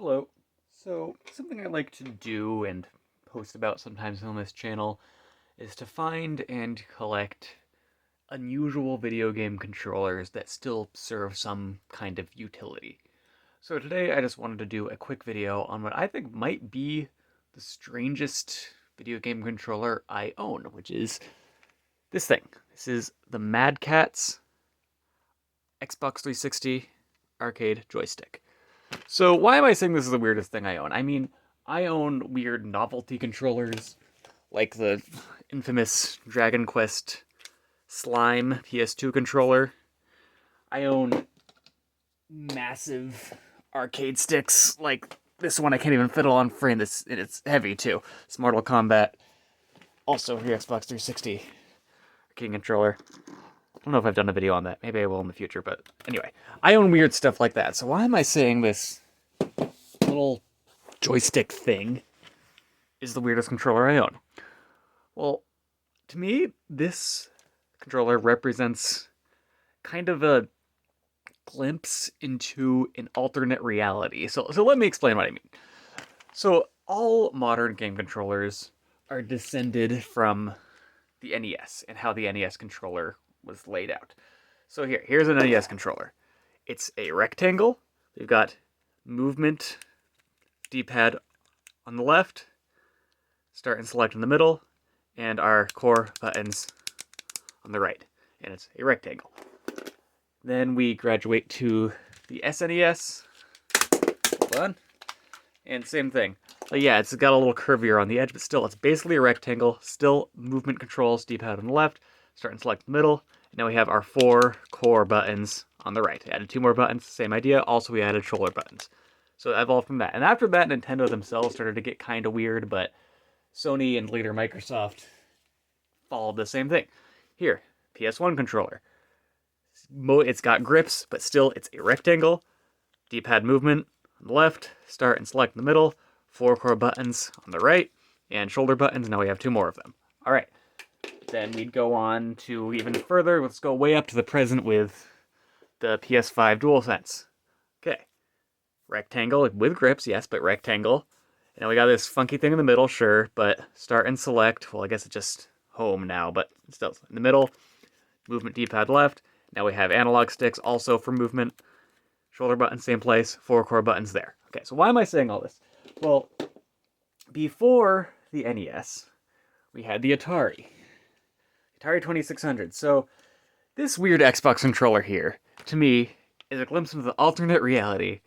Hello. So, something I like to do and post about sometimes on this channel is to find and collect unusual video game controllers that still serve some kind of utility. So today I just wanted to do a quick video on what I think might be the strangest video game controller I own, which is this thing. This is the Madcatz Xbox 360 arcade joystick. So why am I saying this is the weirdest thing I own? I mean, I own weird novelty controllers, like the infamous Dragon Quest Slime PS2 controller. I own massive arcade sticks, like this one I can't even fit on frame, and it's heavy too. It's Mortal Kombat. Also the Xbox 360 arcade controller. I don't know if I've done a video on that. Maybe I will in the future, but anyway. I own weird stuff like that, so why am I saying this little joystick thing is the weirdest controller I own? Well, to me, this controller represents kind of a glimpse into an alternate reality. So let me explain what I mean. So all modern game controllers are descended from the NES and how the NES controller was laid out. So here's an NES controller. It's a rectangle. We've got movement D-pad on the left, start and select in the middle, and our core buttons on the right. And it's a rectangle. Then we graduate to the SNES. Hold on. And same thing. But yeah, it's got a little curvier on the edge, but still, it's basically a rectangle. Still movement controls, D-pad on the left, start and select in the middle. And now we have our 4 core buttons on the right. Added 2 more buttons, same idea. Also, we added shoulder buttons. So it evolved from that. And after that, Nintendo themselves started to get kind of weird, but Sony and later Microsoft followed the same thing. Here, PS1 controller. It's got grips, but still it's a rectangle. D-pad movement on the left, start and select in the middle, 4 core buttons on the right, and shoulder buttons. Now we have 2 more of them. All right. Then we'd go on to even further. Let's go way up to the present with the PS5 DualSense. Okay. Rectangle with grips, yes, but rectangle. And we got this funky thing in the middle, sure, but start and select. Well, I guess it's just home now, but still in the middle. Movement D-pad left. Now we have analog sticks also for movement. Shoulder buttons, same place. 4 core buttons there. Okay, so why am I saying all this? Well, before the NES, we had the Atari 2600. So this weird Xbox controller here, to me, is a glimpse into the alternate reality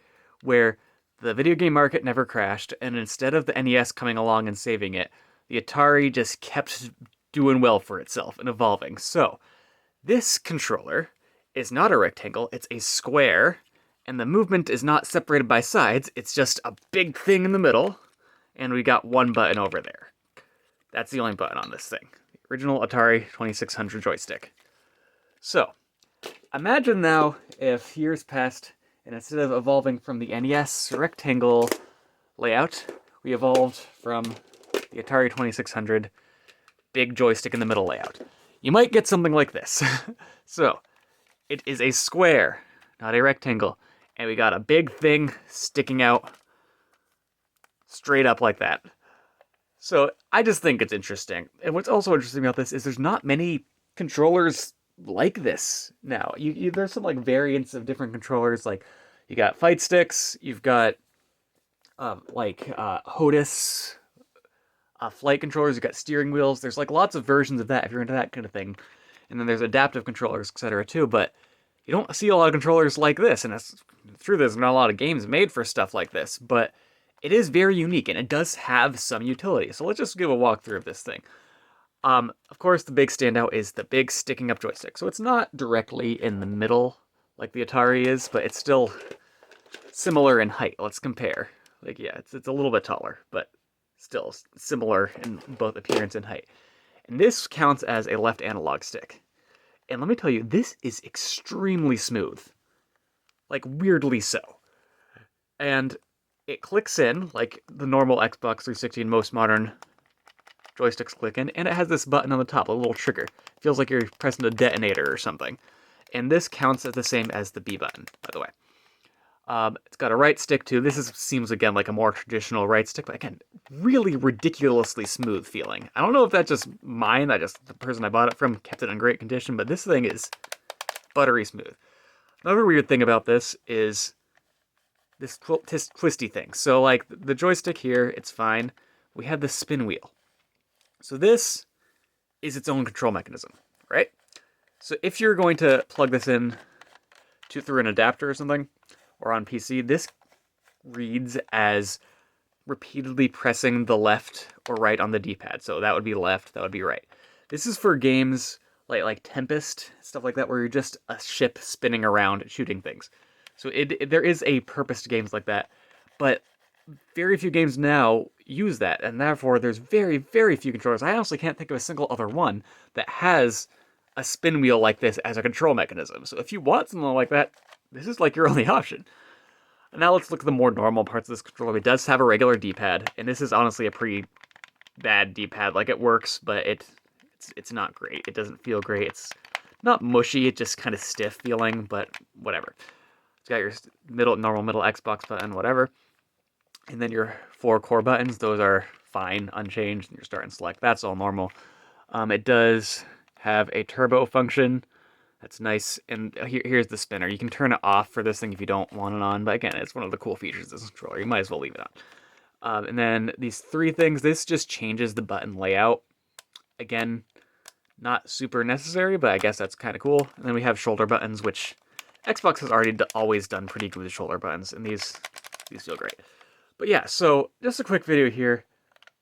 where the video game market never crashed, and instead of the NES coming along and saving it, the Atari just kept doing well for itself and evolving. So this controller is not a rectangle, it's a square, and the movement is not separated by sides, it's just a big thing in the middle, and we got 1 button over there. That's the only button on this thing. The original Atari 2600 joystick. So, imagine now if years passed, and instead of evolving from the NES rectangle layout, we evolved from the Atari 2600 big joystick in the middle layout. You might get something like this. So, it is a square, not a rectangle, and we got a big thing sticking out straight up like that. So, I just think it's interesting. And what's also interesting about this is there's not many controllers like this now. There's some like variants of different controllers, like you got fight sticks, you've got HOTAS flight controllers, you've got steering wheels. There's like lots of versions of that if you're into that kind of thing. And then there's adaptive controllers, etc. too, but you don't see a lot of controllers like this, and it's true there's not a lot of games made for stuff like this, but it is very unique, and it does have some utility. So let's just give a walkthrough of this thing. Of course, the big standout is the big sticking up joystick. So it's not directly in the middle like the Atari is, but it's still similar in height. Let's compare. Like, yeah, it's a little bit taller, but still similar in both appearance and height. And this counts as a left analog stick. And let me tell you, this is extremely smooth. Like, weirdly so. And it clicks in like the normal Xbox 360 and most modern joysticks click in, and it has this button on the top, a little trigger. Feels like you're pressing a detonator or something. And this counts as the same as the B button, by the way. It's got a right stick too. Seems again like a more traditional right stick, but again, really ridiculously smooth feeling. I don't know if that's just mine. The person I bought it from kept it in great condition, but this thing is buttery smooth. Another weird thing about this is this twisty thing. So like the joystick here, it's fine. We have the spin wheel. So this is its own control mechanism, right? So if you're going to plug this in through an adapter or something, or on PC, this reads as repeatedly pressing the left or right on the D-pad. So that would be left, that would be right. This is for games like Tempest, stuff like that, where you're just a ship spinning around shooting things. So there is a purpose to games like that, but very few games now use that, and therefore there's very, very few controllers. I honestly can't think of a single other one that has a spin wheel like this as a control mechanism. So if you want something like that, this is like your only option. Now let's look at the more normal parts of this controller. It does have a regular D-pad, and this is honestly a pretty bad D-pad. Like, it works, but it's not great. It doesn't feel great. It's not mushy, it's just kind of stiff feeling, but whatever. It's got your normal middle Xbox button, whatever. And then your 4 core buttons, those are fine, unchanged, and your start and select. That's all normal. It does have a turbo function. That's nice. And here's the spinner. You can turn it off for this thing if you don't want it on, but again, it's one of the cool features of this controller. You might as well leave it on. And then these 3 things, this just changes the button layout. Again, not super necessary, but I guess that's kind of cool. And then we have shoulder buttons, which Xbox has already always done pretty good with shoulder buttons, and these feel great. But yeah, so just a quick video here,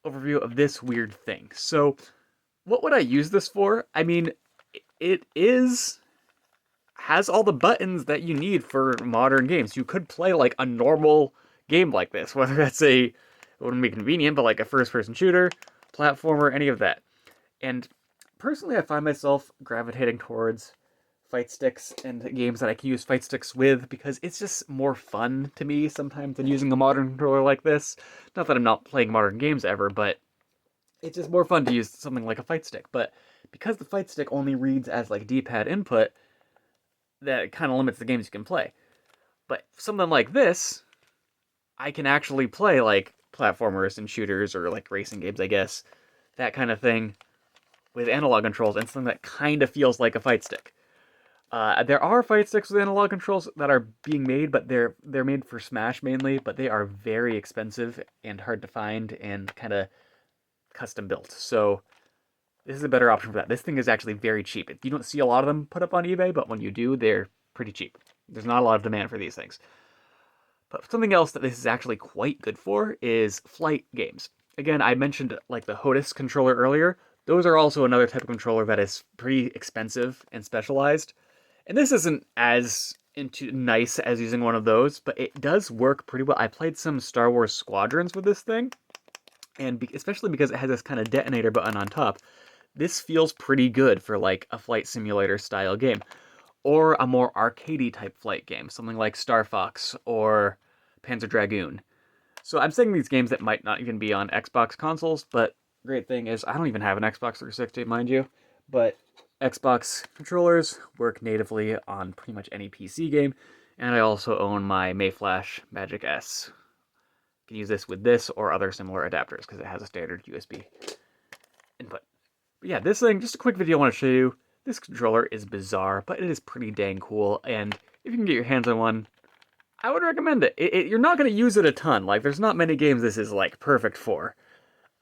overview of this weird thing. So what would I use this for? I mean, it has all the buttons that you need for modern games. You could play like a normal game like this, whether that's it wouldn't be convenient, but like a first-person shooter, platformer, any of that. And personally, I find myself gravitating towards fight sticks and games that I can use fight sticks with, because it's just more fun to me sometimes than using a modern controller like this. Not that I'm not playing modern games ever, but it's just more fun to use something like a fight stick. But because the fight stick only reads as like D-pad input, that kind of limits the games you can play. But something like this, I can actually play like platformers and shooters, or like racing games, I guess, that kind of thing, with analog controls, and something that kind of feels like a fight stick. There are fight sticks with analog controls that are being made, but they're made for Smash mainly, but they are very expensive and hard to find and kind of custom built. So this is a better option for that. This thing is actually very cheap. You don't see a lot of them put up on eBay, but when you do, they're pretty cheap. There's not a lot of demand for these things. But something else that this is actually quite good for is flight games. Again, I mentioned like the HOTAS controller earlier. Those are also another type of controller that is pretty expensive and specialized. And this isn't as nice as using one of those, but it does work pretty well. I played some Star Wars Squadrons with this thing, and especially because it has this kind of detonator button on top, this feels pretty good for like a flight simulator style game, or a more arcadey type flight game, something like Star Fox or Panzer Dragoon. So I'm saying these games that might not even be on Xbox consoles, but great thing is I don't even have an Xbox 360, mind you, but Xbox controllers work natively on pretty much any PC game, and I also own my Mayflash Magic S. You can use this with this or other similar adapters because it has a standard USB input. But yeah, this thing, just a quick video I want to show you. This controller is bizarre, but it is pretty dang cool, and if you can get your hands on one, I would recommend it. You're not going to use it a ton. Like, there's not many games this is, like, perfect for.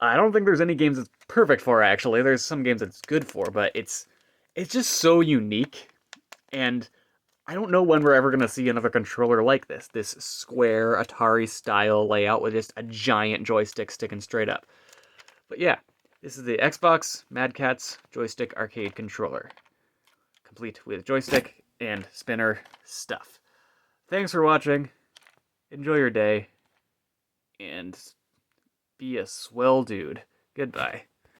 I don't think there's any games it's perfect for, actually. There's some games it's good for, but it's just so unique, and I don't know when we're ever going to see another controller like this. This square Atari-style layout with just a giant joystick sticking straight up. But yeah, this is the Xbox Madcatz Joystick Arcade Controller, complete with joystick and spinner stuff. Thanks for watching. Enjoy your day, and be a swell dude. Goodbye.